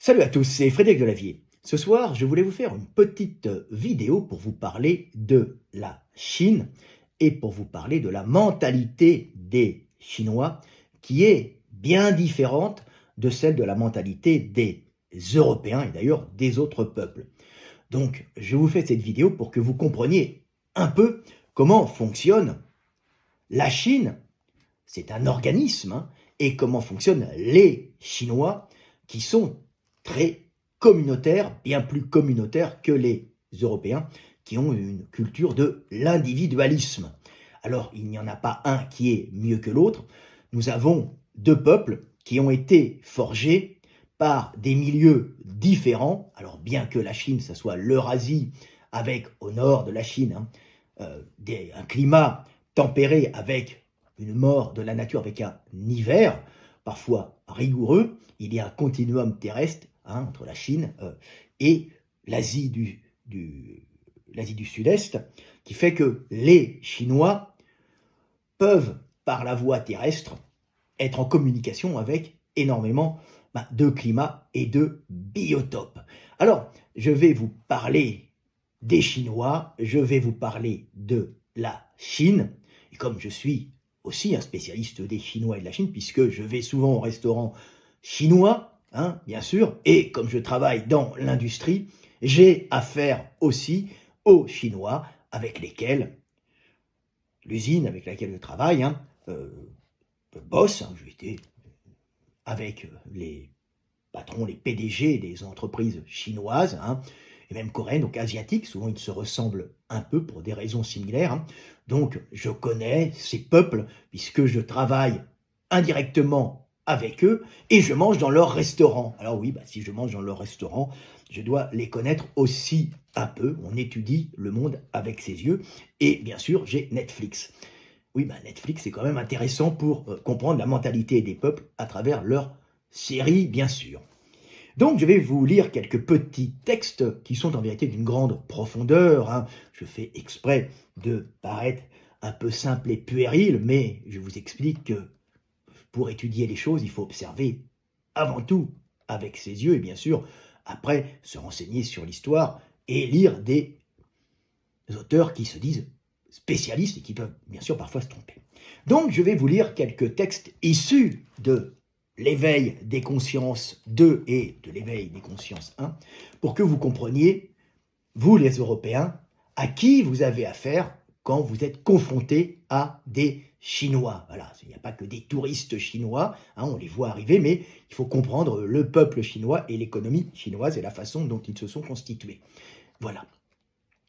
Salut à tous, c'est Frédéric Delavier. Ce soir, je voulais vous faire une petite vidéo pour vous parler de la Chine et pour vous parler de la mentalité des Chinois qui est bien différente de celle de la mentalité des Européens et d'ailleurs des autres peuples. Donc, je vous fais cette vidéo pour que vous compreniez un peu comment fonctionne la Chine. C'est un organisme, et comment fonctionnent les Chinois qui sont très communautaires, bien plus communautaires que les Européens, qui ont une culture de l'individualisme. Alors, il n'y en a pas un qui est mieux que l'autre. Nous avons deux peuples qui ont été forgés par des milieux différents. Alors, bien que la Chine, ça soit l'Eurasie, avec au nord de la Chine, un climat tempéré avec une mort de la nature, avec un hiver parfois rigoureux, il y a un continuum terrestre entre la Chine et l'Asie du Sud-Est, qui fait que les Chinois peuvent, par la voie terrestre, être en communication avec énormément de climats et de biotopes. Alors, je vais vous parler des Chinois, je vais vous parler de la Chine, et comme je suis aussi un spécialiste des Chinois et de la Chine, puisque je vais souvent au restaurant chinois, bien sûr, et comme je travaille dans l'industrie, j'ai affaire aussi aux Chinois avec lesquels l'usine avec laquelle je travaille bosse. J'ai été avec les patrons, les PDG des entreprises chinoises, et même coréennes, donc asiatiques, souvent ils se ressemblent un peu pour des raisons similaires. Donc je connais ces peuples puisque je travaille indirectement avec eux et je mange dans leur restaurant. Alors oui, si je mange dans leur restaurant, je dois les connaître aussi un peu. On étudie le monde avec ses yeux et bien sûr j'ai Netflix. Oui, Netflix c'est quand même intéressant pour comprendre la mentalité des peuples à travers leurs séries, bien sûr. Donc, je vais vous lire quelques petits textes qui sont en vérité d'une grande profondeur. Je fais exprès de paraître un peu simple et puéril, mais je vous explique que pour étudier les choses, il faut observer avant tout avec ses yeux et bien sûr, après, se renseigner sur l'histoire et lire des auteurs qui se disent spécialistes et qui peuvent bien sûr parfois se tromper. Donc, je vais vous lire quelques textes issus de l'éveil des consciences 2 et de l'éveil des consciences 1, pour que vous compreniez, vous les Européens, à qui vous avez affaire quand vous êtes confrontés à des Chinois. Voilà, il n'y a pas que des touristes chinois, on les voit arriver, mais il faut comprendre le peuple chinois et l'économie chinoise et la façon dont ils se sont constitués. Voilà.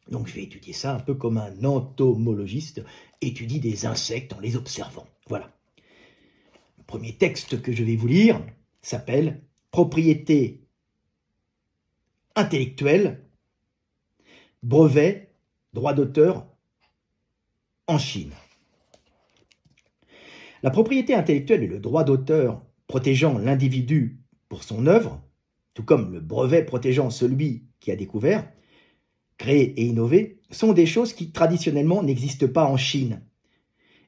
Donc je vais étudier ça un peu comme un entomologiste étudie des insectes en les observant. Voilà. Le premier texte que je vais vous lire s'appelle « Propriété intellectuelle, brevet, droit d'auteur en Chine ». La propriété intellectuelle et le droit d'auteur protégeant l'individu pour son œuvre, tout comme le brevet protégeant celui qui a découvert, créé et innové, sont des choses qui traditionnellement n'existent pas en Chine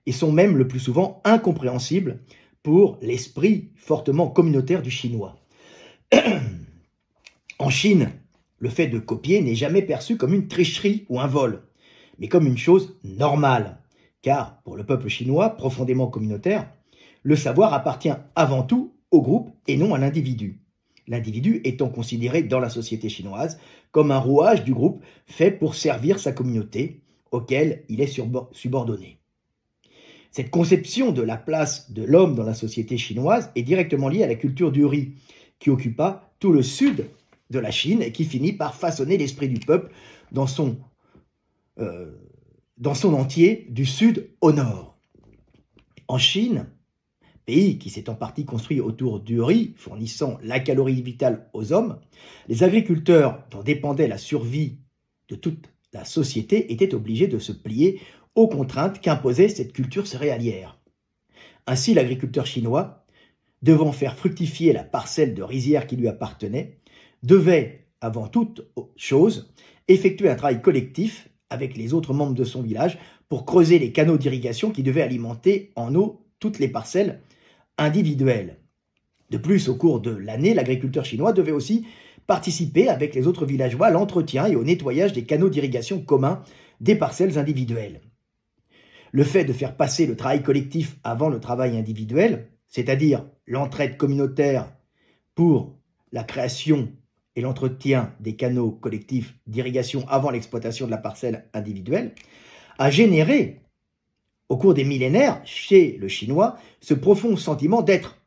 et sont même le plus souvent incompréhensibles pour l'esprit fortement communautaire du chinois. En Chine, le fait de copier n'est jamais perçu comme une tricherie ou un vol, mais comme une chose normale, car pour le peuple chinois profondément communautaire, le savoir appartient avant tout au groupe et non à l'individu. L'individu étant considéré dans la société chinoise comme un rouage du groupe fait pour servir sa communauté, auquel il est subordonné. Cette conception de la place de l'homme dans la société chinoise est directement liée à la culture du riz, qui occupa tout le sud de la Chine et qui finit par façonner l'esprit du peuple dans son entier, du sud au nord. En Chine, pays qui s'est en partie construit autour du riz, fournissant la calorie vitale aux hommes, les agriculteurs dont dépendait la survie de toute la société étaient obligés de se plier aux contraintes qu'imposait cette culture céréalière. Ainsi, l'agriculteur chinois, devant faire fructifier la parcelle de rizière qui lui appartenait, devait, avant toute chose, effectuer un travail collectif avec les autres membres de son village pour creuser les canaux d'irrigation qui devaient alimenter en eau toutes les parcelles individuelles. De plus, au cours de l'année, l'agriculteur chinois devait aussi participer avec les autres villageois à l'entretien et au nettoyage des canaux d'irrigation communs des parcelles individuelles. Le fait de faire passer le travail collectif avant le travail individuel, c'est-à-dire l'entraide communautaire pour la création et l'entretien des canaux collectifs d'irrigation avant l'exploitation de la parcelle individuelle, a généré, au cours des millénaires, chez le Chinois, ce profond sentiment d'être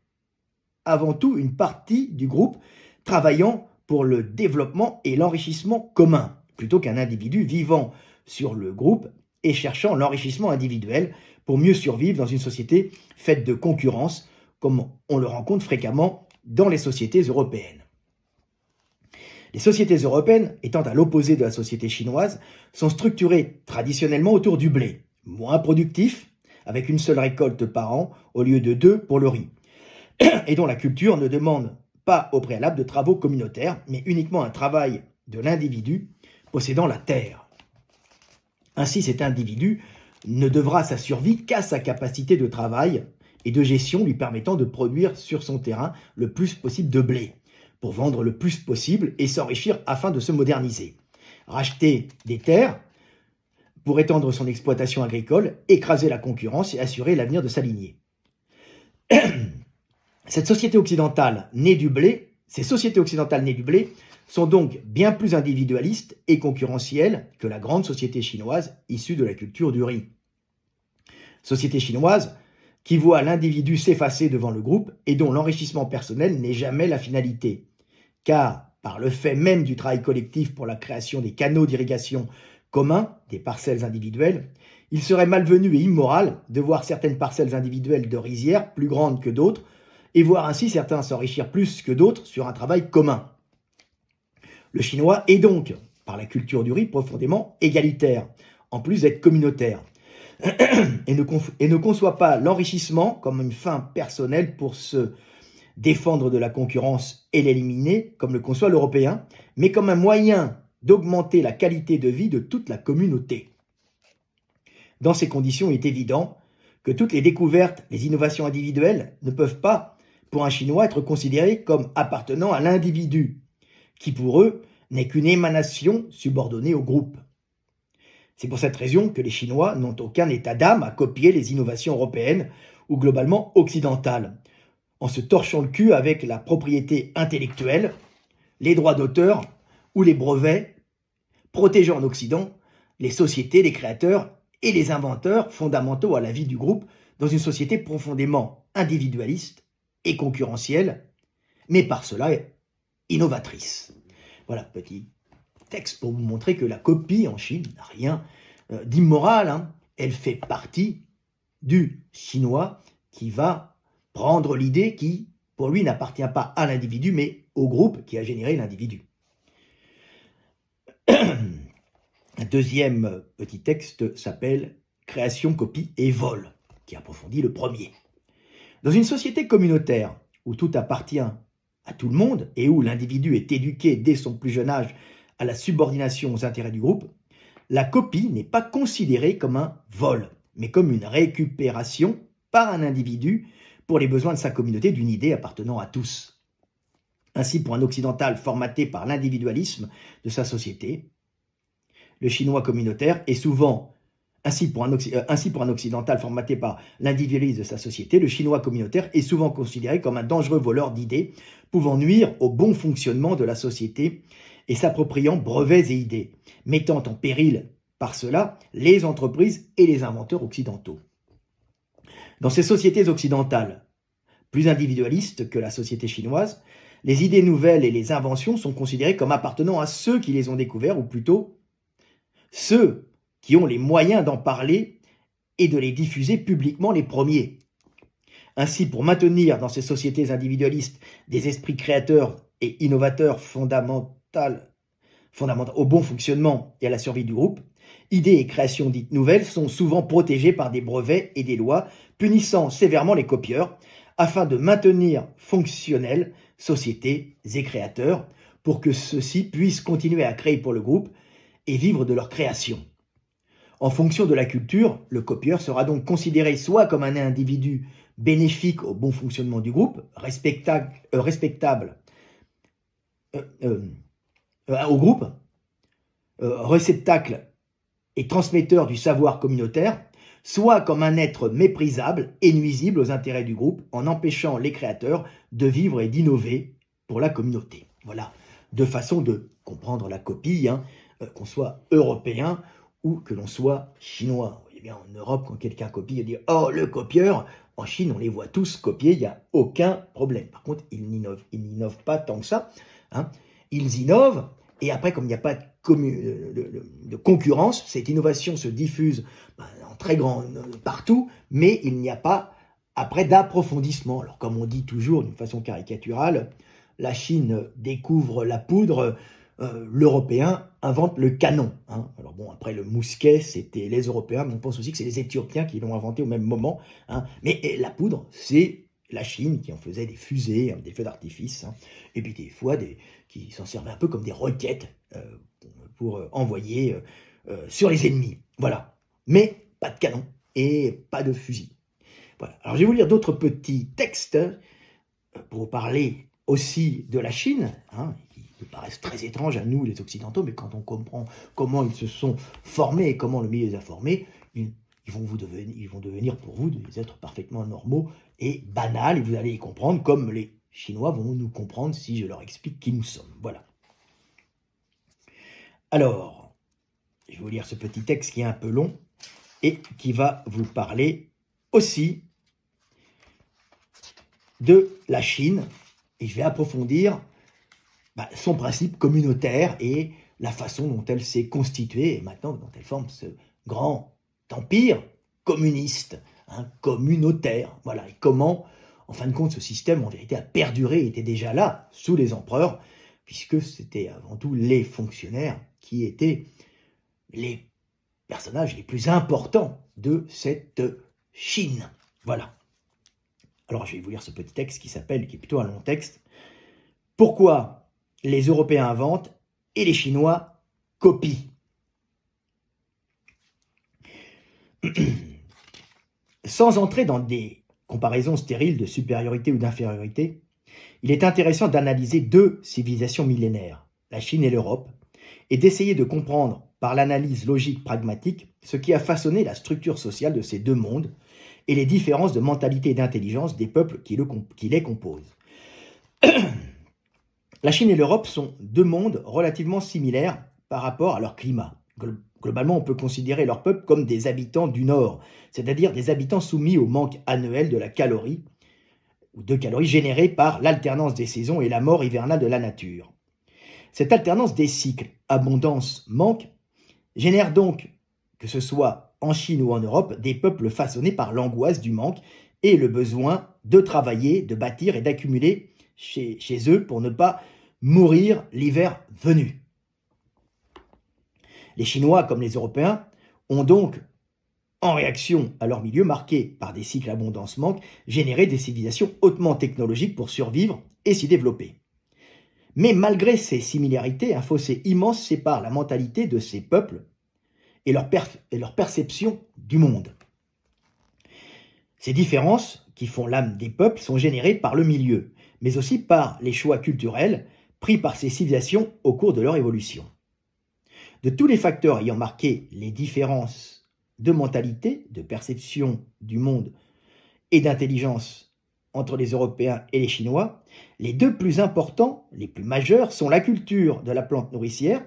avant tout une partie du groupe travaillant pour le développement et l'enrichissement commun, plutôt qu'un individu vivant sur le groupe et cherchant l'enrichissement individuel pour mieux survivre dans une société faite de concurrence, comme on le rencontre fréquemment dans les sociétés européennes. Les sociétés européennes, étant à l'opposé de la société chinoise, sont structurées traditionnellement autour du blé, moins productif, avec une seule récolte par an au lieu de 2 pour le riz, et dont la culture ne demande pas au préalable de travaux communautaires, mais uniquement un travail de l'individu possédant la terre. Ainsi, cet individu ne devra sa survie qu'à sa capacité de travail et de gestion lui permettant de produire sur son terrain le plus possible de blé, pour vendre le plus possible et s'enrichir afin de se moderniser. Racheter des terres pour étendre son exploitation agricole, écraser la concurrence et assurer l'avenir de sa lignée. Cette société occidentale née du blé, ces sociétés occidentales nées du blé sont donc bien plus individualistes et concurrentielles que la grande société chinoise issue de la culture du riz. Société chinoise qui voit l'individu s'effacer devant le groupe et dont l'enrichissement personnel n'est jamais la finalité. Car, par le fait même du travail collectif pour la création des canaux d'irrigation communs, des parcelles individuelles, il serait malvenu et immoral de voir certaines parcelles individuelles de rizières plus grandes que d'autres et voir ainsi certains s'enrichir plus que d'autres sur un travail commun. Le chinois est donc, par la culture du riz, profondément égalitaire, en plus d'être communautaire, et ne conçoit pas l'enrichissement comme une fin personnelle pour se défendre de la concurrence et l'éliminer, comme le conçoit l'Européen, mais comme un moyen d'augmenter la qualité de vie de toute la communauté. Dans ces conditions, il est évident que toutes les découvertes, les innovations individuelles ne peuvent pas, pour un Chinois, être considérées comme appartenant à l'individu, qui pour eux n'est qu'une émanation subordonnée au groupe. C'est pour cette raison que les Chinois n'ont aucun état d'âme à copier les innovations européennes ou globalement occidentales, en se torchant le cul avec la propriété intellectuelle, les droits d'auteur ou les brevets, protégeant en Occident les sociétés, les créateurs et les inventeurs fondamentaux à la vie du groupe dans une société profondément individualiste et concurrentielle, mais par cela innovatrice. Voilà, petit texte pour vous montrer que la copie en Chine n'a rien d'immoral. Elle fait partie du chinois qui va prendre l'idée qui, pour lui, n'appartient pas à l'individu, mais au groupe qui a généré l'individu. Un deuxième petit texte s'appelle « Création, copie et vol », qui approfondit le premier. Dans une société communautaire où tout appartient à tout le monde et où l'individu est éduqué dès son plus jeune âge à la subordination aux intérêts du groupe, la copie n'est pas considérée comme un vol, mais comme une récupération par un individu pour les besoins de sa communauté d'une idée appartenant à tous. Ainsi, pour un occidental formaté par l'individualisme de sa société, le chinois communautaire est souvent, ainsi pour un occidental formaté par l'individualisme de sa société, le chinois communautaire est souvent considéré comme un dangereux voleur d'idées pouvant nuire au bon fonctionnement de la société et s'appropriant brevets et idées, mettant en péril par cela les entreprises et les inventeurs occidentaux. Dans ces sociétés occidentales, plus individualistes que la société chinoise, les idées nouvelles et les inventions sont considérées comme appartenant à ceux qui les ont découverts, ou plutôt ceux qui ont les moyens d'en parler et de les diffuser publiquement les premiers. Ainsi, pour maintenir dans ces sociétés individualistes des esprits créateurs et innovateurs fondamentaux au bon fonctionnement et à la survie du groupe, idées et créations dites nouvelles sont souvent protégées par des brevets et des lois punissant sévèrement les copieurs afin de maintenir fonctionnelles sociétés et créateurs pour que ceux-ci puissent continuer à créer pour le groupe et vivre de leur création. En fonction de la culture, le copieur sera donc considéré soit comme un individu bénéfique au bon fonctionnement du groupe, respectable au groupe, réceptacle et transmetteur du savoir communautaire, soit comme un être méprisable et nuisible aux intérêts du groupe en empêchant les créateurs de vivre et d'innover pour la communauté. Voilà, deux façons de comprendre la copie, qu'on soit européen ou que l'on soit chinois. Vous voyez bien, en Europe, quand quelqu'un copie, il dit « Oh, le copieur !» En Chine, on les voit tous copier, il n'y a aucun problème. Par contre, ils n'innovent pas tant que ça. Ils innovent, et après, comme il n'y a pas de concurrence, cette innovation se diffuse en très grand partout, mais il n'y a pas après d'approfondissement. Alors, comme on dit toujours d'une façon caricaturale, la Chine découvre la poudre, l'Européen invente le canon. Alors bon, après le mousquet, c'était les Européens, mais on pense aussi que c'est les Éthiopiens qui l'ont inventé au même moment. Mais la poudre, c'est la Chine qui en faisait des fusées, des feux d'artifice, et puis des fois qui s'en servaient un peu comme des roquettes pour envoyer sur les ennemis. Voilà. Mais pas de canon et pas de fusil. Voilà. Alors je vais vous lire d'autres petits textes pour vous parler aussi de la Chine, qui nous paraissent très étranges à nous les Occidentaux, mais quand on comprend comment ils se sont formés et comment le milieu les a formés, ils vont devenir pour vous des êtres parfaitement normaux et banals, et vous allez les comprendre comme les Chinois vont nous comprendre si je leur explique qui nous sommes. Voilà. Alors, je vais vous lire ce petit texte qui est un peu long et qui va vous parler aussi de la Chine, et je vais approfondir son principe communautaire et la façon dont elle s'est constituée, et maintenant dont elle forme ce grand empire communiste, communautaire. Voilà, et comment, en fin de compte, ce système, en vérité, a perduré, était déjà là, sous les empereurs, puisque c'était avant tout les fonctionnaires qui étaient les personnages les plus importants de cette Chine. Voilà. Alors, je vais vous lire ce petit texte qui est plutôt un long texte. Pourquoi les Européens inventent et les Chinois copient? Sans entrer dans des comparaisons stériles de supériorité ou d'infériorité, il est intéressant d'analyser deux civilisations millénaires, la Chine et l'Europe, et d'essayer de comprendre par l'analyse logique pragmatique ce qui a façonné la structure sociale de ces deux mondes et les différences de mentalité et d'intelligence des peuples qui les composent. La Chine et l'Europe sont deux mondes relativement similaires par rapport à leur climat. Globalement, on peut considérer leurs peuples comme des habitants du Nord, c'est-à-dire des habitants soumis au manque annuel de calories générées par l'alternance des saisons et la mort hivernale de la nature. Cette alternance des cycles, abondance-manque, génère donc, que ce soit en Chine ou en Europe, des peuples façonnés par l'angoisse du manque et le besoin de travailler, de bâtir et d'accumuler chez eux pour ne pas mourir l'hiver venu. Les Chinois, comme les Européens, ont donc, en réaction à leur milieu marqué par des cycles abondance-manque, généré des civilisations hautement technologiques pour survivre et s'y développer. Mais malgré ces similarités, un fossé immense sépare la mentalité de ces peuples et leur perception du monde. Ces différences, qui font l'âme des peuples, sont générées par le milieu, mais aussi par les choix culturels pris par ces civilisations au cours de leur évolution. De tous les facteurs ayant marqué les différences de mentalité, de perception du monde et d'intelligence entre les Européens et les Chinois, les deux plus importants, les plus majeurs, sont la culture de la plante nourricière,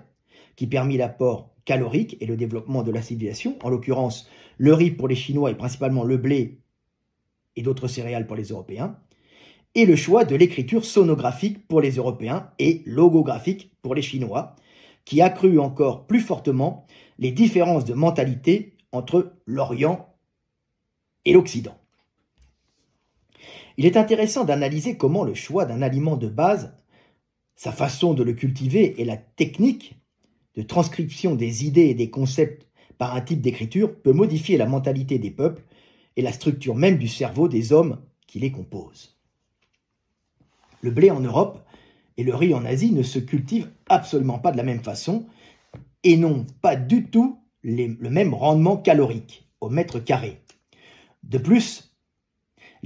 qui permit l'apport calorique et le développement de la civilisation, en l'occurrence le riz pour les Chinois et principalement le blé et d'autres céréales pour les Européens, et le choix de l'écriture sonographique pour les Européens et logographique pour les Chinois, qui accrut encore plus fortement les différences de mentalité entre l'Orient et l'Occident. Il est intéressant d'analyser comment le choix d'un aliment de base, sa façon de le cultiver et la technique de transcription des idées et des concepts par un type d'écriture peut modifier la mentalité des peuples et la structure même du cerveau des hommes qui les composent. Le blé en Europe et le riz en Asie ne se cultivent absolument pas de la même façon et n'ont pas du tout le même rendement calorique au mètre carré. De plus,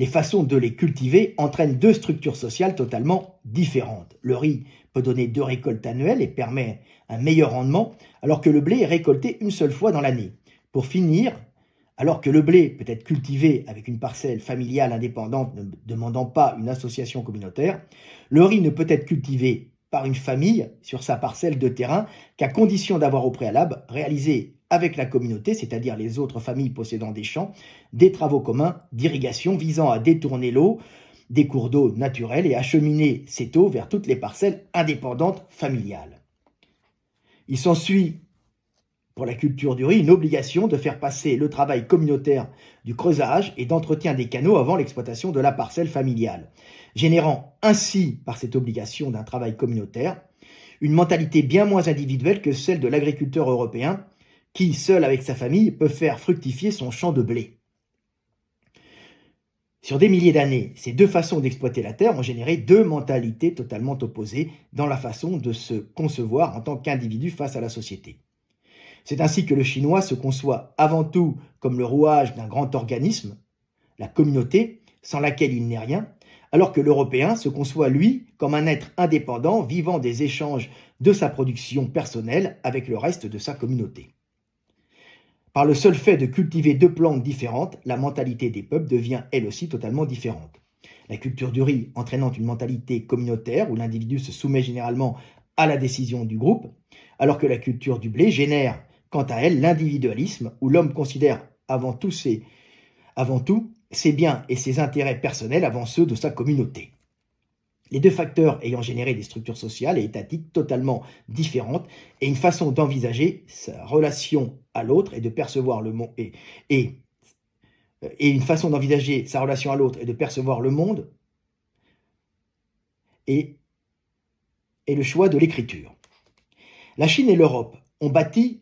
les façons de les cultiver entraînent deux structures sociales totalement différentes. Le riz peut donner 2 récoltes annuelles et permet un meilleur rendement, alors que le blé est récolté une seule fois dans l'année. Pour finir, alors que le blé peut être cultivé avec une parcelle familiale indépendante ne demandant pas une association communautaire, le riz ne peut être cultivé par une famille sur sa parcelle de terrain qu'à condition d'avoir au préalable réalisé avec la communauté, c'est-à-dire les autres familles possédant des champs, des travaux communs d'irrigation visant à détourner l'eau des cours d'eau naturels et acheminer cette eau vers toutes les parcelles indépendantes familiales. Il s'ensuit pour la culture du riz une obligation de faire passer le travail communautaire du creusage et d'entretien des canaux avant l'exploitation de la parcelle familiale, générant ainsi, par cette obligation d'un travail communautaire, une mentalité bien moins individuelle que celle de l'agriculteur européen qui, seul avec sa famille, peut faire fructifier son champ de blé. Sur des milliers d'années, ces deux façons d'exploiter la terre ont généré deux mentalités totalement opposées dans la façon de se concevoir en tant qu'individu face à la société. C'est ainsi que le chinois se conçoit avant tout comme le rouage d'un grand organisme, la communauté, sans laquelle il n'est rien, alors que l'Européen se conçoit, lui, comme un être indépendant vivant des échanges de sa production personnelle avec le reste de sa communauté. Par le seul fait de cultiver deux plantes différentes, la mentalité des peuples devient elle aussi totalement différente. La culture du riz entraînant une mentalité communautaire où l'individu se soumet généralement à la décision du groupe, alors que la culture du blé génère, quant à elle, l'individualisme où l'homme considère avant tout ses biens et ses intérêts personnels avant ceux de sa communauté. Les deux facteurs ayant généré des structures sociales et étatiques totalement différentes et une façon d'envisager sa relation à l'autre et de percevoir le monde et une façon d'envisager sa relation à l'autre et de percevoir le monde et le choix de l'écriture. La Chine et l'Europe ont bâti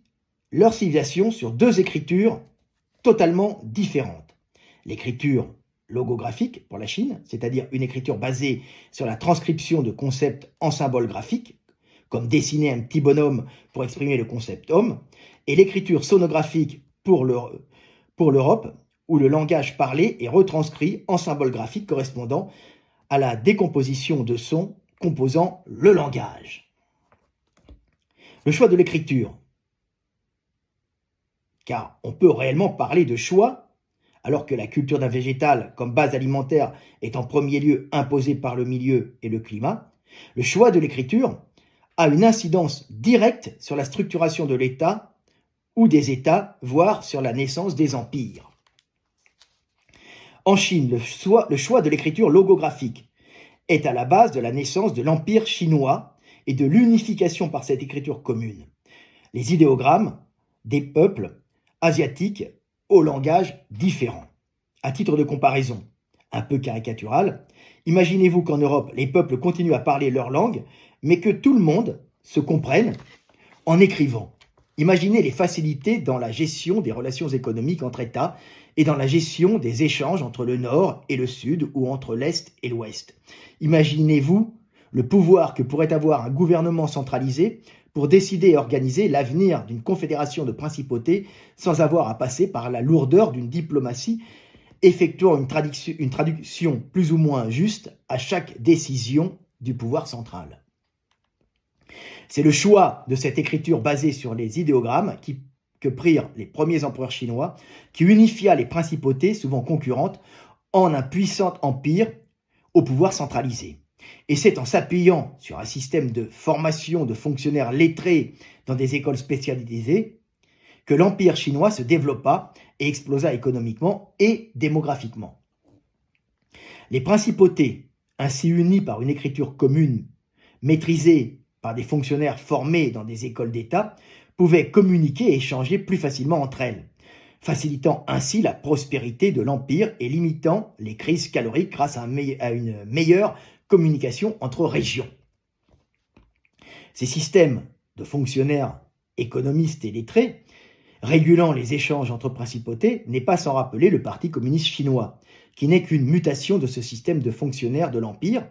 leur civilisation sur deux écritures totalement différentes. L'écriture logographique pour la Chine, c'est-à-dire une écriture basée sur la transcription de concepts en symboles graphiques, comme dessiner un petit bonhomme pour exprimer le concept homme, et l'écriture sonographique pour l'Europe, où le langage parlé est retranscrit en symboles graphiques correspondant à la décomposition de sons composant le langage. Le choix de l'écriture, car on peut réellement parler de choix, alors que la culture d'un végétal comme base alimentaire est en premier lieu imposée par le milieu et le climat, le choix de l'écriture a une incidence directe sur la structuration de l'État ou des États, voire sur la naissance des empires. En Chine, le choix de l'écriture logographique est à la base de la naissance de l'empire chinois et de l'unification par cette écriture commune. Les idéogrammes des peuples asiatiques au langage différent. À titre de comparaison, un peu caricatural, imaginez-vous qu'en Europe, les peuples continuent à parler leur langue, mais que tout le monde se comprenne en écrivant. Imaginez les facilités dans la gestion des relations économiques entre États et dans la gestion des échanges entre le Nord et le Sud ou entre l'Est et l'Ouest. Imaginez-vous le pouvoir que pourrait avoir un gouvernement centralisé pour décider et organiser l'avenir d'une confédération de principautés sans avoir à passer par la lourdeur d'une diplomatie effectuant une traduction plus ou moins juste à chaque décision du pouvoir central. C'est le choix de cette écriture basée sur les idéogrammes que prirent les premiers empereurs chinois, qui unifia les principautés souvent concurrentes en un puissant empire au pouvoir centralisé. Et c'est en s'appuyant sur un système de formation de fonctionnaires lettrés dans des écoles spécialisées que l'empire chinois se développa et explosa économiquement et démographiquement. Les principautés, ainsi unies par une écriture commune, maîtrisée par des fonctionnaires formés dans des écoles d'État, pouvaient communiquer et échanger plus facilement entre elles, facilitant ainsi la prospérité de l'empire et limitant les crises caloriques grâce à une meilleure communication entre régions. Ces systèmes de fonctionnaires économistes et lettrés, régulant les échanges entre principautés, n'est pas sans rappeler le Parti communiste chinois, qui n'est qu'une mutation de ce système de fonctionnaires de l'Empire,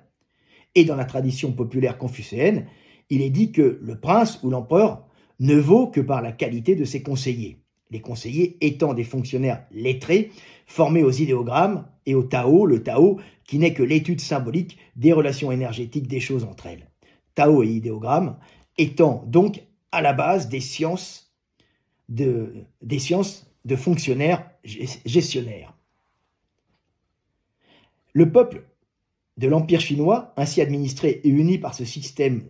et dans la tradition populaire confucéenne, il est dit que le prince ou l'empereur ne vaut que par la qualité de ses conseillers. les conseillers étant des fonctionnaires lettrés formés aux idéogrammes et au Tao, le Tao qui n'est que l'étude symbolique des relations énergétiques des choses entre elles. Tao et idéogrammes étant donc à la base des sciences de fonctionnaires gestionnaires. Le peuple de l'Empire chinois, ainsi administré et uni par ce système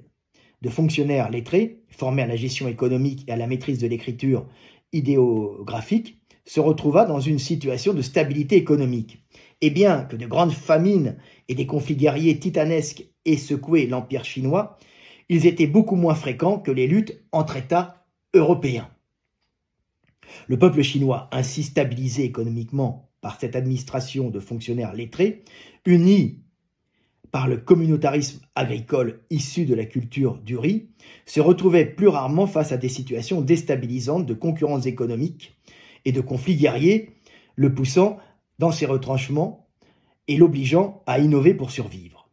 de fonctionnaires lettrés, formés à la gestion économique et à la maîtrise de l'écriture idéographique, se retrouva dans une situation de stabilité économique. Et bien que de grandes famines et des conflits guerriers titanesques aient secoué l'Empire chinois, ils étaient beaucoup moins fréquents que les luttes entre États européens. Le peuple chinois, ainsi stabilisé économiquement par cette administration de fonctionnaires lettrés, uni par le communautarisme agricole issu de la culture du riz, se retrouvait plus rarement face à des situations déstabilisantes de concurrence économique et de conflits guerriers, le poussant dans ses retranchements et l'obligeant à innover pour survivre.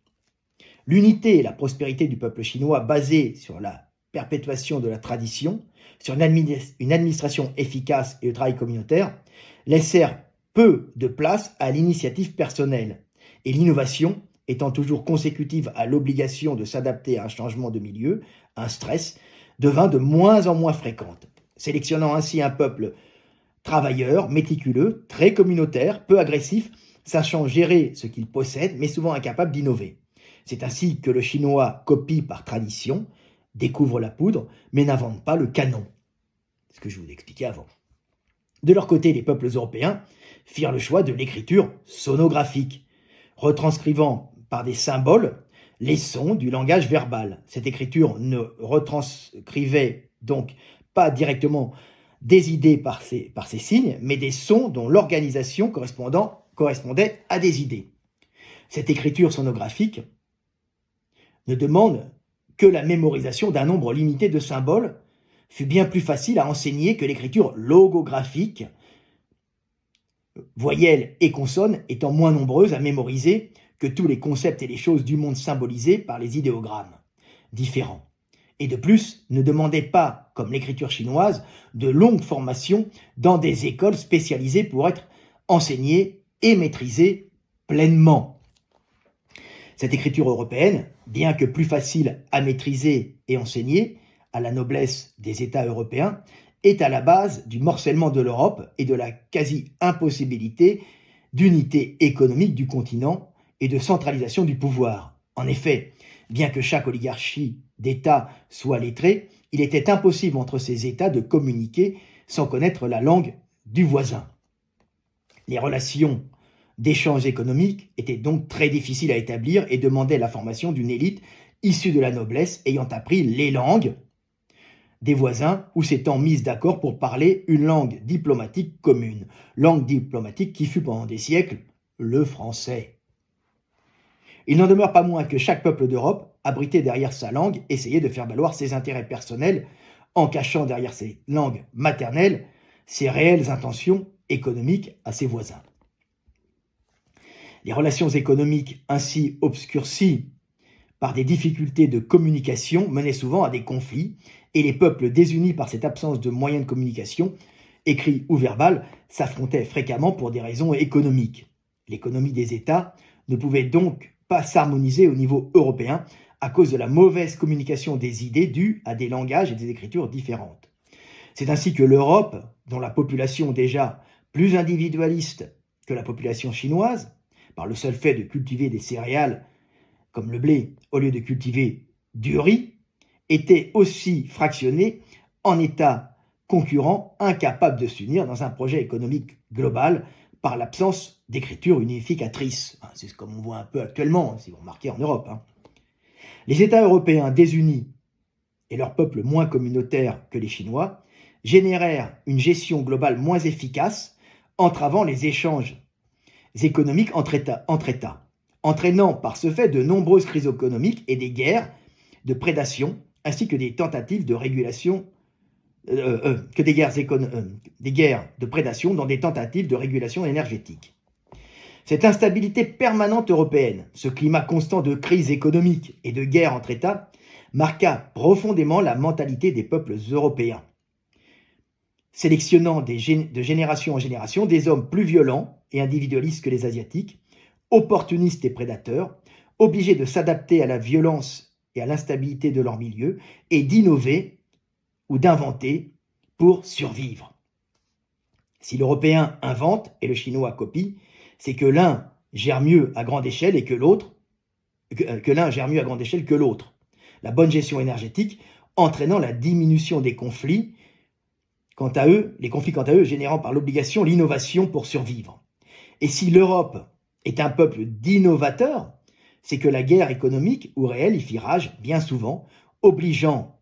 L'unité et la prospérité du peuple chinois, basée sur la perpétuation de la tradition, sur une administration efficace et le travail communautaire, laissèrent peu de place à l'initiative personnelle et l'innovation étant toujours consécutive à l'obligation de s'adapter à un changement de milieu, un stress, devint de moins en moins fréquente, sélectionnant ainsi un peuple travailleur, méticuleux, très communautaire, peu agressif, sachant gérer ce qu'il possède, mais souvent incapable d'innover. C'est ainsi que le chinois copie par tradition, découvre la poudre, mais n'invente pas le canon. C'est ce que je vous expliquais avant. De leur côté, les peuples européens firent le choix de l'écriture sonographique, retranscrivant par des symboles les sons du langage verbal. Cette écriture ne retranscrivait donc pas directement des idées par ces signes, mais des sons dont l'organisation correspondait à des idées. Cette écriture sonographique ne demande que la mémorisation d'un nombre limité de symboles, fut bien plus facile à enseigner que l'écriture logographique, voyelles et consonnes étant moins nombreuses à mémoriser que tous les concepts et les choses du monde symbolisés par les idéogrammes différents. Et de plus, ne demandait pas, comme l'écriture chinoise, de longues formations dans des écoles spécialisées pour être enseignées et maîtrisées pleinement. Cette écriture européenne, bien que plus facile à maîtriser et enseigner à la noblesse des États européens, est à la base du morcellement de l'Europe et de la quasi-impossibilité d'unité économique du continent et de centralisation du pouvoir. En effet, bien que chaque oligarchie d'États soit lettrée, il était impossible entre ces États de communiquer sans connaître la langue du voisin. Les relations d'échanges économiques étaient donc très difficiles à établir et demandaient la formation d'une élite issue de la noblesse ayant appris les langues des voisins ou s'étant mise d'accord pour parler une langue diplomatique commune, langue diplomatique qui fut pendant des siècles le français. Il n'en demeure pas moins que chaque peuple d'Europe, abrité derrière sa langue, essayait de faire valoir ses intérêts personnels en cachant derrière ses langues maternelles ses réelles intentions économiques à ses voisins. Les relations économiques ainsi obscurcies par des difficultés de communication menaient souvent à des conflits et les peuples désunis par cette absence de moyens de communication, écrits ou verbal, s'affrontaient fréquemment pour des raisons économiques. L'économie des États ne pouvait donc pas s'harmoniser au niveau européen à cause de la mauvaise communication des idées dues à des langages et des écritures différentes. C'est ainsi que l'Europe, dont la population déjà plus individualiste que la population chinoise, par le seul fait de cultiver des céréales comme le blé au lieu de cultiver du riz, était aussi fractionnée en États concurrents incapables de s'unir dans un projet économique global par l'absence d'écriture unificatrice. C'est comme on voit un peu actuellement, si vous remarquez en Europe. Les États européens désunis et leurs peuples moins communautaires que les Chinois générèrent une gestion globale moins efficace, entravant les échanges économiques entre États, entraînant par ce fait de nombreuses crises économiques et des guerres de prédation, ainsi que des tentatives de régulation, des guerres de prédation dans des tentatives de régulation énergétique. Cette instabilité permanente européenne, ce climat constant de crise économique et de guerre entre États, marqua profondément la mentalité des peuples européens. sélectionnant de génération en génération des hommes plus violents et individualistes que les Asiatiques, opportunistes et prédateurs, obligés de s'adapter à la violence et à l'instabilité de leur milieu et d'innover ou d'inventer pour survivre. Si l'Européen invente et le Chinois copie, c'est que l'un gère mieux à grande échelle et que l'un gère mieux à grande échelle que l'autre. La bonne gestion énergétique entraînant la diminution des conflits, les conflits quant à eux générant par l'obligation l'innovation pour survivre. Et si l'Europe est un peuple d'innovateurs, c'est que la guerre économique ou réelle y fit rage bien souvent, obligeant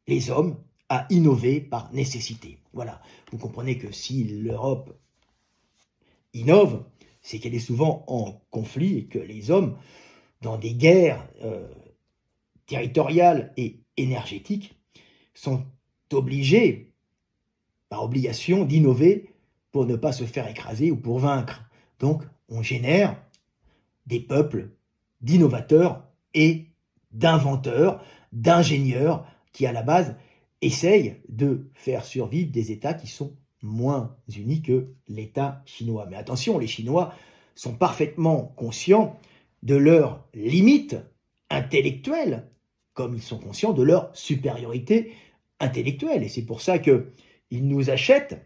les hommes à innover par nécessité. Voilà, vous comprenez que si l'Europe innove, c'est qu'elle est souvent en conflit et que les hommes, dans des guerres territoriales et énergétiques, sont obligés, par obligation, d'innover pour ne pas se faire écraser ou pour vaincre. Donc, on génère des peuples d'innovateurs et d'inventeurs, d'ingénieurs qui, à la base, essayent de faire survivre des États qui sont moins unis que l'État chinois. Mais attention, les Chinois sont parfaitement conscients de leurs limites intellectuelles, comme ils sont conscients de leur supériorité intellectuelle. Et c'est pour ça qu'ils nous achètent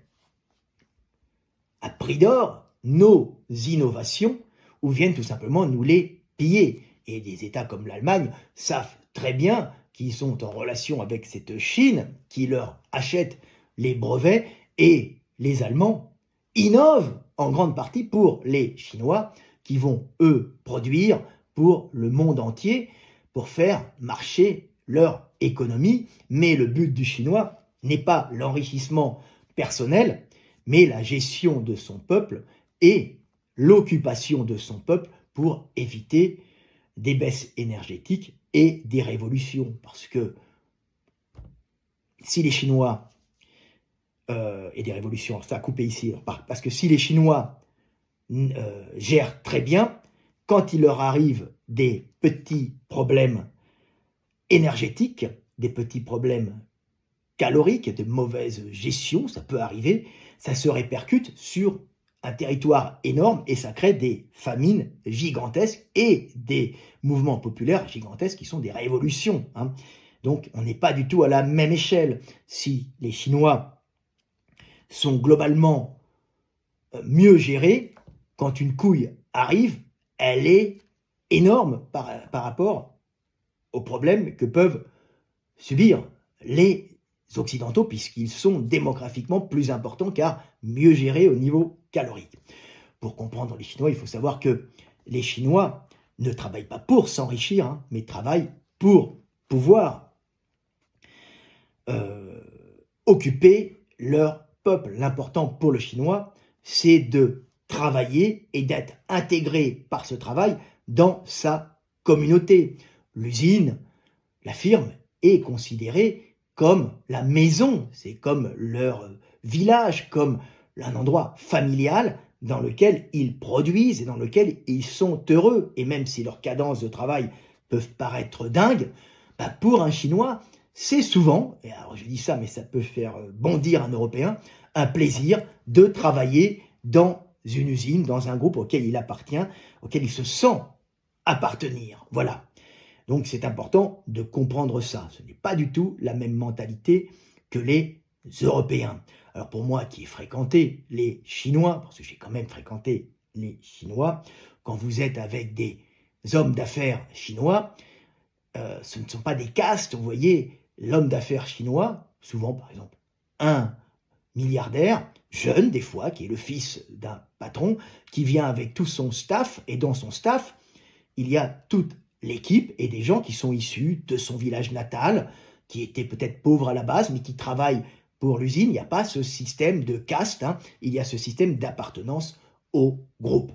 à prix d'or nos innovations ou viennent tout simplement nous les piller. Et des États comme l'Allemagne savent très bien qu'ils sont en relation avec cette Chine qui leur achète les brevets et les Allemands innovent en grande partie pour les Chinois qui vont, eux, produire pour le monde entier pour faire marcher leur économie. Mais le but du Chinois n'est pas l'enrichissement personnel, mais la gestion de son peuple et l'occupation de son peuple pour éviter des baisses énergétiques et des révolutions. Parce que si les Chinois, et des révolutions, ça a coupé ici, parce que si les Chinois gèrent très bien, quand il leur arrive des petits problèmes énergétiques, des petits problèmes caloriques, de mauvaise gestion, ça peut arriver, ça se répercute sur un territoire énorme et ça crée des famines gigantesques et des mouvements populaires gigantesques qui sont des révolutions. Donc on n'est pas du tout à la même échelle. Si les Chinois sont globalement mieux gérés, quand une couille arrive, elle est énorme par rapport aux problèmes que peuvent subir les Occidentaux, puisqu'ils sont démographiquement plus importants car mieux gérés au niveau calorique. Pour comprendre les Chinois, il faut savoir que les Chinois ne travaillent pas pour s'enrichir, mais travaillent pour pouvoir occuper leur peuple. L'important pour le Chinois, c'est de travailler et d'être intégré par ce travail dans sa communauté. L'usine, la firme est considérée comme la maison, c'est comme leur village, comme un endroit familial dans lequel ils produisent et dans lequel ils sont heureux. Et même si leurs cadences de travail peuvent paraître dingues, pour un Chinois, c'est souvent, et alors je dis ça, mais ça peut faire bondir un Européen, un plaisir de travailler dans une usine, dans un groupe auquel il appartient, auquel il se sent appartenir. Voilà. Donc c'est important de comprendre ça. Ce n'est pas du tout la même mentalité que les Européens. Alors pour moi qui ai fréquenté les Chinois, parce que j'ai quand même fréquenté les Chinois, quand vous êtes avec des hommes d'affaires chinois, ce ne sont pas des castes. Vous voyez, l'homme d'affaires chinois, souvent par exemple un milliardaire, jeune des fois, qui est le fils d'un patron, qui vient avec tout son staff, et dans son staff, il y a toute l'équipe et des gens qui sont issus de son village natal, qui étaient peut-être pauvres à la base, mais qui travaillent pour l'usine. Il n'y a pas ce système de caste, il y a ce système d'appartenance au groupe.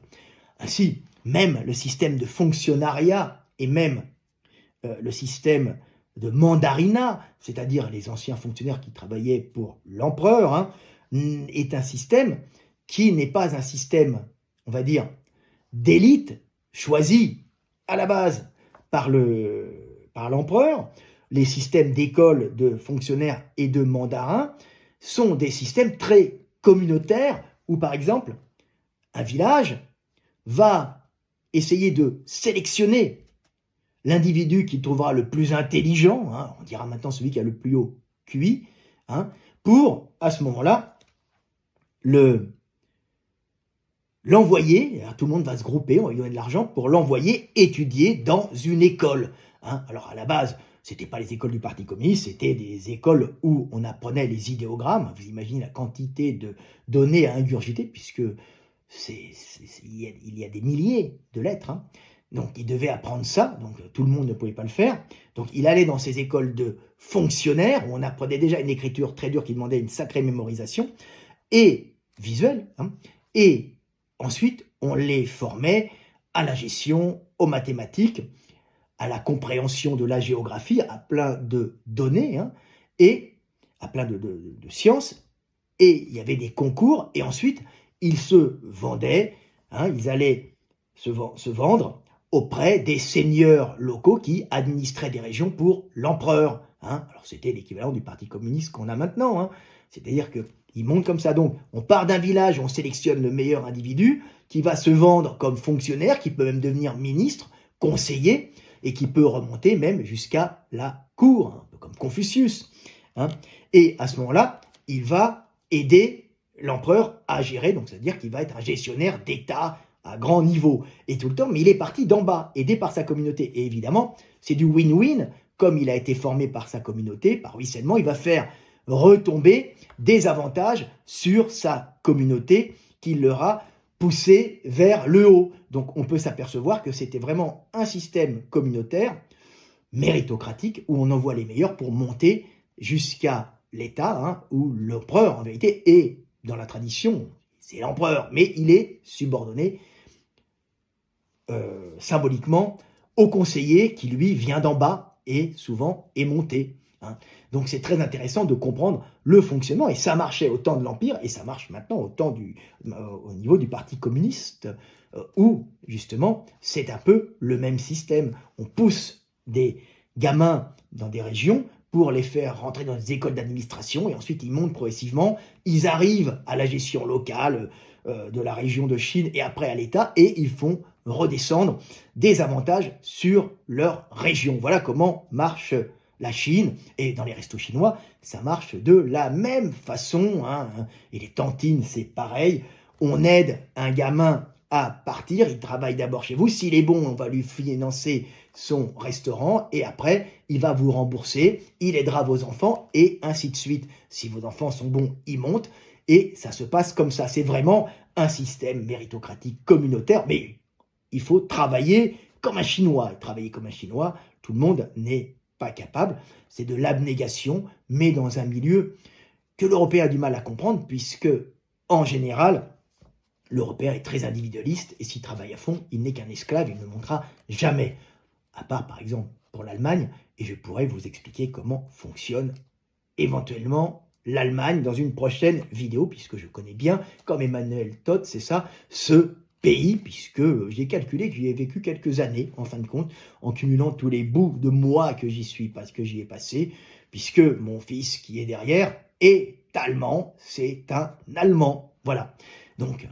Ainsi, même le système de fonctionnariat et même le système de mandarinat, c'est-à-dire les anciens fonctionnaires qui travaillaient pour l'empereur, est un système qui n'est pas un système, on va dire, d'élite choisi à la base par l'empereur. Les systèmes d'école de fonctionnaires et de mandarins sont des systèmes très communautaires où, par exemple, un village va essayer de sélectionner l'individu qu'il trouvera le plus intelligent, hein, on dira maintenant celui qui a le plus haut QI, hein, pour, à ce moment-là, l'envoyer, tout le monde va se grouper, on va lui donner de l'argent pour l'envoyer étudier dans une école. Hein. Alors à la base, c'était pas les écoles du Parti communiste, c'était des écoles où on apprenait les idéogrammes. Vous imaginez la quantité de données à ingurgiter, puisque il y a des milliers de lettres. Hein. Donc il devait apprendre ça, donc tout le monde ne pouvait pas le faire. Donc il allait dans ces écoles de fonctionnaires, où on apprenait déjà une écriture très dure qui demandait une sacrée mémorisation, et visuelle, hein, et ensuite on les formait à la gestion, aux mathématiques, à la compréhension de la géographie, à plein de données, hein, et à plein de sciences, et il y avait des concours, et ensuite ils se vendaient, hein, ils allaient se vendre auprès des seigneurs locaux qui administraient des régions pour l'empereur. Hein. Alors c'était l'équivalent du Parti communiste qu'on a maintenant, hein. C'est-à-dire qu'ils montent comme ça. Donc on part d'un village, on sélectionne le meilleur individu qui va se vendre comme fonctionnaire, qui peut même devenir ministre, conseiller, et qui peut remonter même jusqu'à la cour, un peu comme Confucius. Hein. Et à ce moment-là, il va aider l'empereur à gérer, donc c'est-à-dire qu'il va être un gestionnaire d'État à grand niveau, et tout le temps, mais il est parti d'en bas, aidé par sa communauté. Et évidemment, c'est du win-win, comme il a été formé par sa communauté, par ruissellement, il va faire retomber des avantages sur sa communauté qui l'aura poussé vers le haut. Donc on peut s'apercevoir que c'était vraiment un système communautaire, méritocratique, où on envoie les meilleurs pour monter jusqu'à l'État, hein, où l'empereur, en vérité, est, dans la tradition, c'est l'empereur, mais il est subordonné symboliquement au conseiller qui, lui, vient d'en bas et souvent est monté. Hein. Donc c'est très intéressant de comprendre le fonctionnement, et ça marchait au temps de l'Empire, et ça marche maintenant au niveau du Parti communiste, où, justement, c'est un peu le même système. On pousse des gamins dans des régions pour les faire rentrer dans des écoles d'administration, et ensuite ils montent progressivement, ils arrivent à la gestion locale de la région de Chine, et après à l'État, et ils font redescendre des avantages sur leur région. Voilà comment marche la Chine, et dans les restos chinois, ça marche de la même façon, hein. Et les tantines, c'est pareil, on aide un gamin à partir, il travaille d'abord chez vous, s'il est bon, on va lui financer son restaurant, et après, il va vous rembourser, il aidera vos enfants, et ainsi de suite. Si vos enfants sont bons, ils montent, et ça se passe comme ça. C'est vraiment un système méritocratique communautaire, mais il faut travailler comme un Chinois. Et travailler comme un Chinois, tout le monde n'est pas capable. C'est de l'abnégation, mais dans un milieu que l'Européen a du mal à comprendre, puisque, en général, l'Européen est très individualiste, et s'il travaille à fond, il n'est qu'un esclave, il ne montera jamais. À part, par exemple, pour l'Allemagne, et je pourrais vous expliquer comment fonctionne éventuellement l'Allemagne dans une prochaine vidéo, puisque je connais bien, comme Emmanuel Todt, c'est ça, ce pays, puisque j'ai calculé que j'y ai vécu quelques années, en fin de compte, en cumulant tous les bouts de mois que j'y suis, parce que j'y ai passé, puisque mon fils qui est derrière est allemand, c'est un Allemand, voilà. Donc,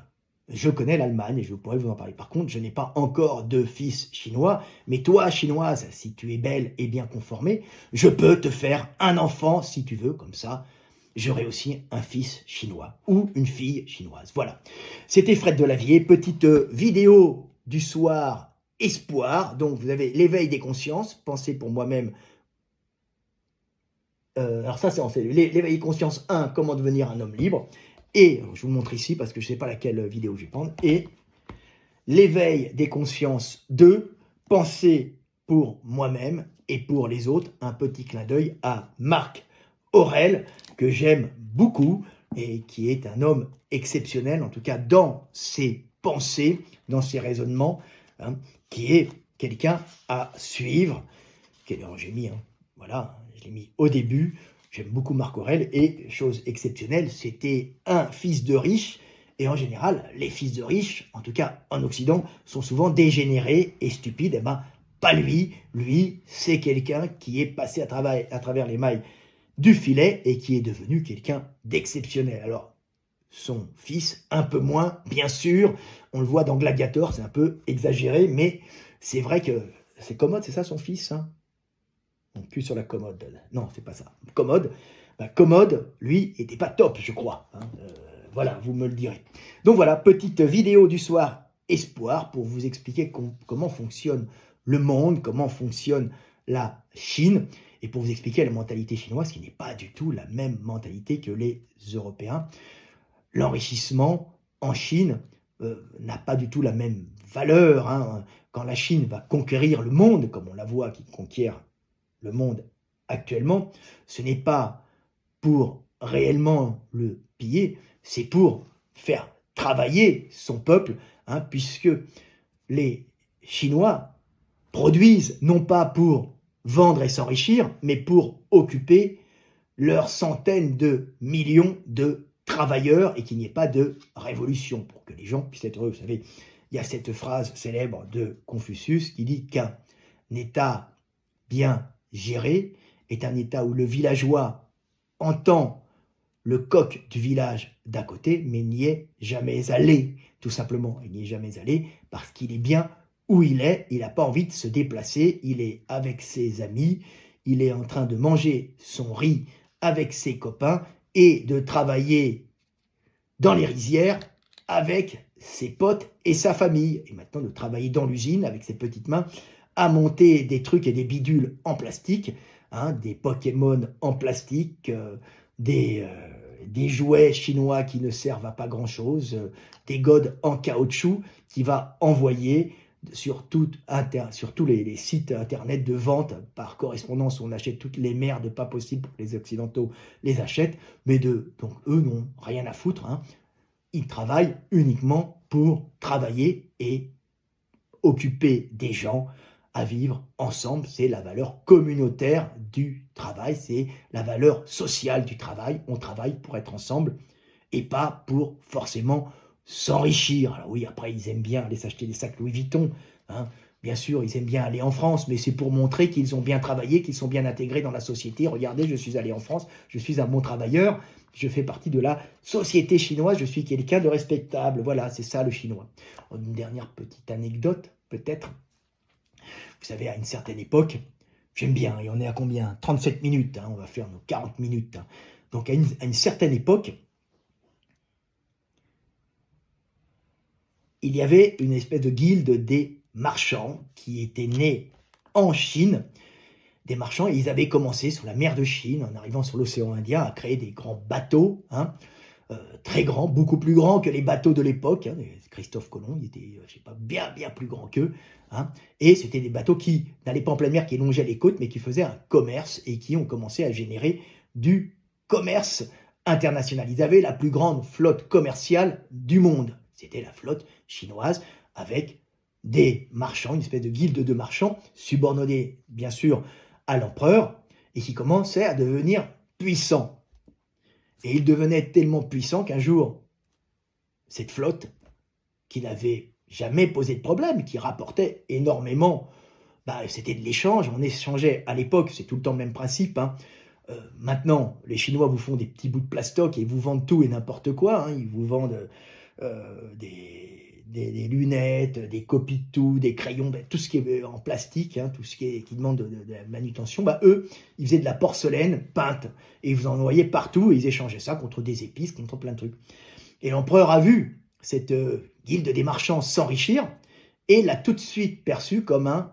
je connais l'Allemagne et je pourrais vous en parler. Par contre, je n'ai pas encore de fils chinois, mais toi, chinoise, si tu es belle et bien conformée, je peux te faire un enfant si tu veux, comme ça, j'aurai aussi un fils chinois ou une fille chinoise. Voilà. C'était Fred Delavier, petite vidéo du soir espoir. Donc, vous avez l'éveil des consciences, pensez pour moi-même. Alors ça, c'est l'éveil des consciences 1, comment devenir un homme libre. Et, je vous montre ici parce que je ne sais pas laquelle vidéo je vais prendre, et l'éveil des consciences 2, penser pour moi-même et pour les autres, un petit clin d'œil à Marc Aurèle, que j'aime beaucoup et qui est un homme exceptionnel, en tout cas dans ses pensées, dans ses raisonnements, hein, qui est quelqu'un à suivre. Alors j'ai mis, voilà, je l'ai mis au début. J'aime beaucoup Marc Aurèle, et chose exceptionnelle, c'était un fils de riche, et en général, les fils de riches, en tout cas en Occident, sont souvent dégénérés et stupides. Eh ben, pas lui. Lui, c'est quelqu'un qui est passé à travers les mailles du filet et qui est devenu quelqu'un d'exceptionnel. Alors, son fils, un peu moins, bien sûr, on le voit dans Gladiator, c'est un peu exagéré, mais c'est vrai que c'est Commode, c'est ça son fils, hein? On cul sur la commode. Non, c'est pas ça. Commode, Commode, lui, était pas top, je crois. Hein. Voilà, vous me le direz. Donc voilà, petite vidéo du soir espoir pour vous expliquer comment fonctionne le monde, comment fonctionne la Chine, et pour vous expliquer la mentalité chinoise qui n'est pas du tout la même mentalité que les Européens. L'enrichissement en Chine n'a pas du tout la même valeur. Hein. Quand la Chine va conquérir le monde, comme on la voit qui conquiert le monde actuellement, ce n'est pas pour réellement le piller, c'est pour faire travailler son peuple, hein, puisque les Chinois produisent non pas pour vendre et s'enrichir, mais pour occuper leurs centaines de millions de travailleurs et qu'il n'y ait pas de révolution, pour que les gens puissent être heureux. Vous savez, il y a cette phrase célèbre de Confucius qui dit qu'un État bien géré est un État où le villageois entend le coq du village d'à côté, mais n'y est jamais allé, tout simplement. Il n'y est jamais allé parce qu'il est bien où il est, il n'a pas envie de se déplacer, il est avec ses amis, il est en train de manger son riz avec ses copains et de travailler dans les rizières avec ses potes et sa famille. Et maintenant de travailler dans l'usine avec ses petites mains à monter des trucs et des bidules en plastique, hein, des Pokémon en plastique, des jouets chinois qui ne servent à pas grand-chose, des godes en caoutchouc qui va envoyer sur tous les sites internet de vente par correspondance où on achète toutes les merdes pas possibles pour que les occidentaux les achètent, mais donc eux n'ont rien à foutre, hein. Ils travaillent uniquement pour travailler et occuper des gens à vivre ensemble. C'est la valeur communautaire du travail, c'est la valeur sociale du travail. On travaille pour être ensemble et pas pour forcément s'enrichir. Alors oui, après, ils aiment bien aller s'acheter des sacs Louis Vuitton, hein. Bien sûr, ils aiment bien aller en France, mais c'est pour montrer qu'ils ont bien travaillé, qu'ils sont bien intégrés dans la société. Regardez, je suis allé en France, je suis un bon travailleur, je fais partie de la société chinoise, je suis quelqu'un de respectable. Voilà, c'est ça le chinois. Une dernière petite anecdote, peut-être. Vous savez, à une certaine époque, j'aime bien, et on est à combien? 37 minutes, hein, on va faire nos 40 minutes. Hein. Donc à une certaine époque, il y avait une espèce de guilde des marchands qui était née en Chine, des marchands, et ils avaient commencé sur la mer de Chine, en arrivant sur l'océan Indien, à créer des grands bateaux, hein, très grands, beaucoup plus grands que les bateaux de l'époque. Hein. Christophe Colomb, il était, je sais pas, bien plus grand qu'eux. Hein. Et c'était des bateaux qui n'allaient pas en pleine mer, qui longeaient les côtes, mais qui faisaient un commerce et qui ont commencé à générer du commerce international. Ils avaient la plus grande flotte commerciale du monde. C'était la flotte chinoise avec des marchands, une espèce de guilde de marchands, subordonnés bien sûr à l'empereur, et qui commençaient à devenir puissants. Et ils devenaient tellement puissants qu'un jour, cette flotte, qui n'avait jamais posé de problème, qui rapportait énormément, c'était de l'échange, on échangeait à l'époque, c'est tout le temps le même principe, hein. Maintenant, les Chinois vous font des petits bouts de plastoc et vous vendent tout et n'importe quoi, hein. Ils vous vendent des lunettes, des copies de tout, des crayons, tout ce qui est en plastique, hein, tout ce qui demande de la manutention, eux, ils faisaient de la porcelaine peinte, et ils vous en envoyaient partout, et ils échangeaient ça contre des épices, contre plein de trucs. Et l'empereur a vu cette guilde des marchands s'enrichir, et l'a tout de suite perçu comme un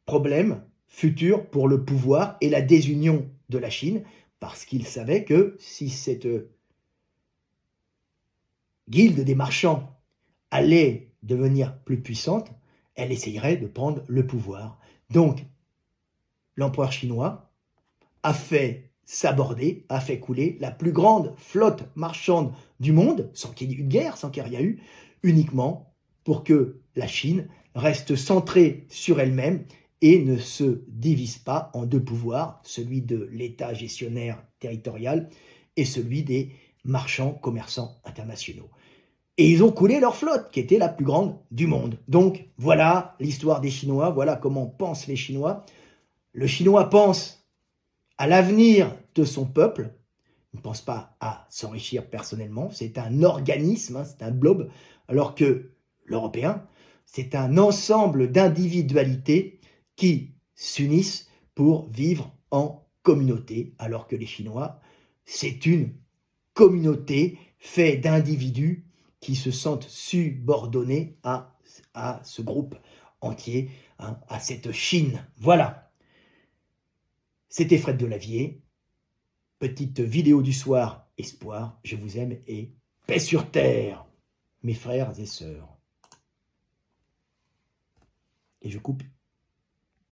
problème futur pour le pouvoir et la désunion de la Chine, parce qu'il savait que si cette guilde des marchands allait devenir plus puissante, elle essayerait de prendre le pouvoir. Donc, l'empereur chinois a fait s'aborder, a fait couler la plus grande flotte marchande du monde, sans qu'il y ait eu de guerre, sans qu'il y ait eu, uniquement pour que la Chine reste centrée sur elle-même et ne se divise pas en deux pouvoirs, celui de l'État gestionnaire territorial et celui des marchands commerçants internationaux. Et ils ont coulé leur flotte, qui était la plus grande du monde. Donc, voilà l'histoire des Chinois, voilà comment pensent les Chinois. Le Chinois pense à l'avenir de son peuple. Il ne pense pas à s'enrichir personnellement, c'est un organisme, hein, c'est un blob, alors que l'Européen, c'est un ensemble d'individualités qui s'unissent pour vivre en communauté, alors que les Chinois, c'est une communauté faite d'individus qui se sentent subordonnés à ce groupe entier, hein, à cette Chine. Voilà, c'était Fred Delavier. Petite vidéo du soir, espoir, je vous aime et paix sur terre, mes frères et sœurs. Et je coupe